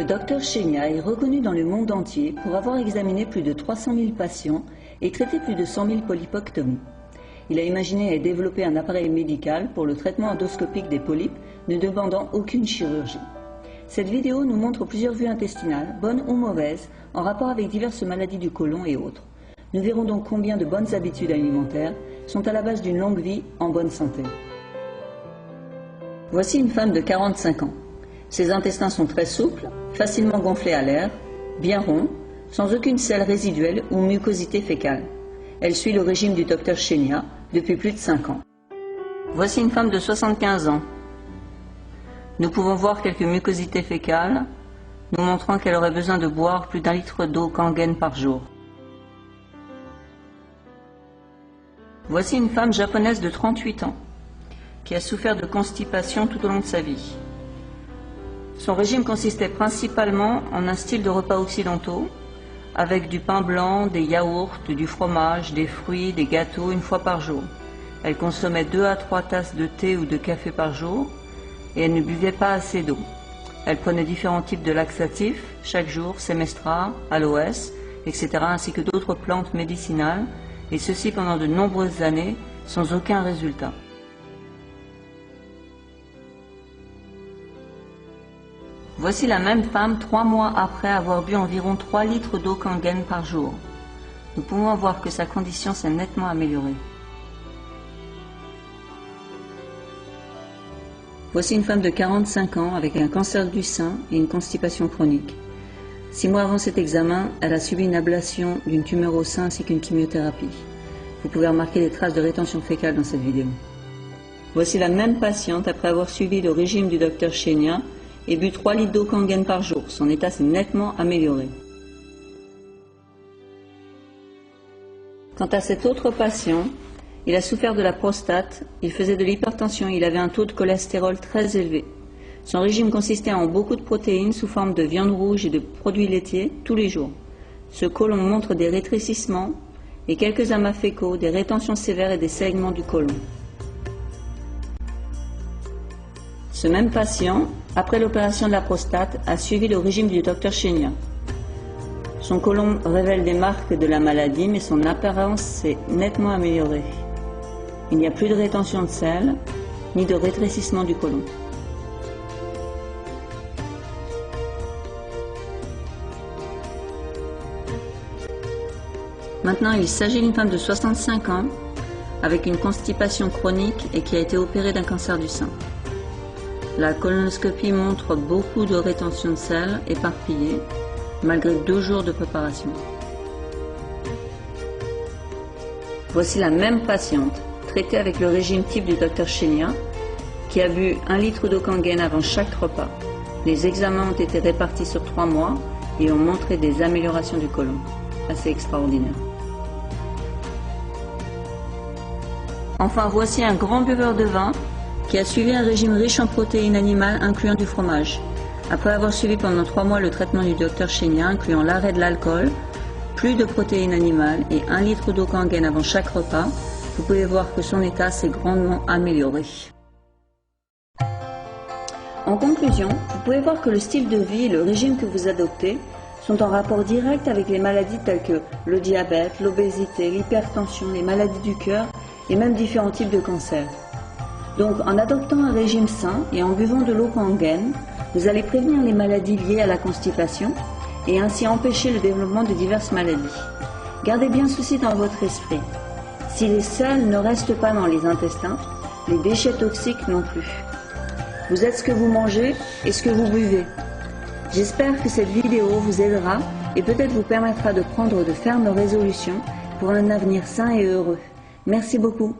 Dr Chenia est reconnu dans le monde entier pour avoir examiné plus de 300 000 patients et traité plus de 100 000 polypectomies. Il a imaginé et développé un appareil médical pour le traitement endoscopique des polypes ne demandant aucune chirurgie. Cette vidéo nous montre plusieurs vues intestinales, bonnes ou mauvaises, en rapport avec diverses maladies du côlon et autres. Nous verrons donc combien de bonnes habitudes alimentaires sont à la base d'une longue vie en bonne santé. Voici une femme de 45 ans. Ses intestins sont très souples, facilement gonflés à l'air, bien ronds, sans aucune selle résiduelle ou mucosité fécale. Elle suit le régime du Dr Chenia depuis plus de 5 ans. Voici une femme de 75 ans. Nous pouvons voir quelques mucosités fécales, nous montrant qu'elle aurait besoin de boire plus d'1 litre d'eau Kangen par jour. Voici une femme japonaise de 38 ans, qui a souffert de constipation tout au long de sa vie. Son régime consistait principalement en un style de repas occidentaux, avec du pain blanc, des yaourts, du fromage, des fruits, des gâteaux une fois par jour. Elle consommait 2 à 3 tasses de thé ou de café par jour et elle ne buvait pas assez d'eau. Elle prenait différents types de laxatifs chaque jour, Semestra, Aloès, etc. ainsi que d'autres plantes médicinales, et ceci pendant de nombreuses années sans aucun résultat. Voici la même femme 3 mois après avoir bu environ 3 litres d'eau Kangen par jour. Nous pouvons voir que sa condition s'est nettement améliorée. Voici une femme de 45 ans avec un cancer du sein et une constipation chronique. 6 mois avant cet examen, elle a subi une ablation d'une tumeur au sein ainsi qu'une chimiothérapie. Vous pouvez remarquer des traces de rétention fécale dans cette vidéo. Voici la même patiente après avoir suivi le régime du Dr Chenia et bu 3 litres d'eau Kangen par jour. Son état s'est nettement amélioré. Quant à cet autre patient, il a souffert de la prostate, il faisait de l'hypertension, il avait un taux de cholestérol très élevé. Son régime consistait en beaucoup de protéines sous forme de viande rouge et de produits laitiers tous les jours. Ce côlon montre des rétrécissements et quelques amas fécaux, des rétentions sévères et des saignements du côlon. Ce même patient, après l'opération de la prostate, a suivi le régime du Dr Chenia. Son côlon révèle des marques de la maladie, mais son apparence s'est nettement améliorée. Il n'y a plus de rétention de sel, ni de rétrécissement du côlon. Maintenant, il s'agit d'une femme de 65 ans, avec une constipation chronique et qui a été opérée d'un cancer du sein. La colonoscopie montre beaucoup de rétention de sel éparpillée, malgré 2 jours de préparation. Voici la même patiente, traitée avec le régime type du Dr Chenia, qui a bu 1 litre d'eau Kangen avant chaque repas. Les examens ont été répartis sur 3 mois et ont montré des améliorations du côlon. Assez extraordinaire. Enfin, voici un grand buveur de vin qui a suivi un régime riche en protéines animales incluant du fromage. Après avoir suivi pendant 3 mois le traitement du Dr Chenia incluant l'arrêt de l'alcool, plus de protéines animales et 1 litre d'eau Kangen avant chaque repas, vous pouvez voir que son état s'est grandement amélioré. En conclusion, vous pouvez voir que le style de vie et le régime que vous adoptez sont en rapport direct avec les maladies telles que le diabète, l'obésité, l'hypertension, les maladies du cœur et même différents types de cancers. Donc, en adoptant un régime sain et en buvant de l'eau Kangen, vous allez prévenir les maladies liées à la constipation et ainsi empêcher le développement de diverses maladies. Gardez bien ceci dans votre esprit. Si les sels ne restent pas dans les intestins, les déchets toxiques non plus. Vous êtes ce que vous mangez et ce que vous buvez. J'espère que cette vidéo vous aidera et peut-être vous permettra de prendre de fermes résolutions pour un avenir sain et heureux. Merci beaucoup.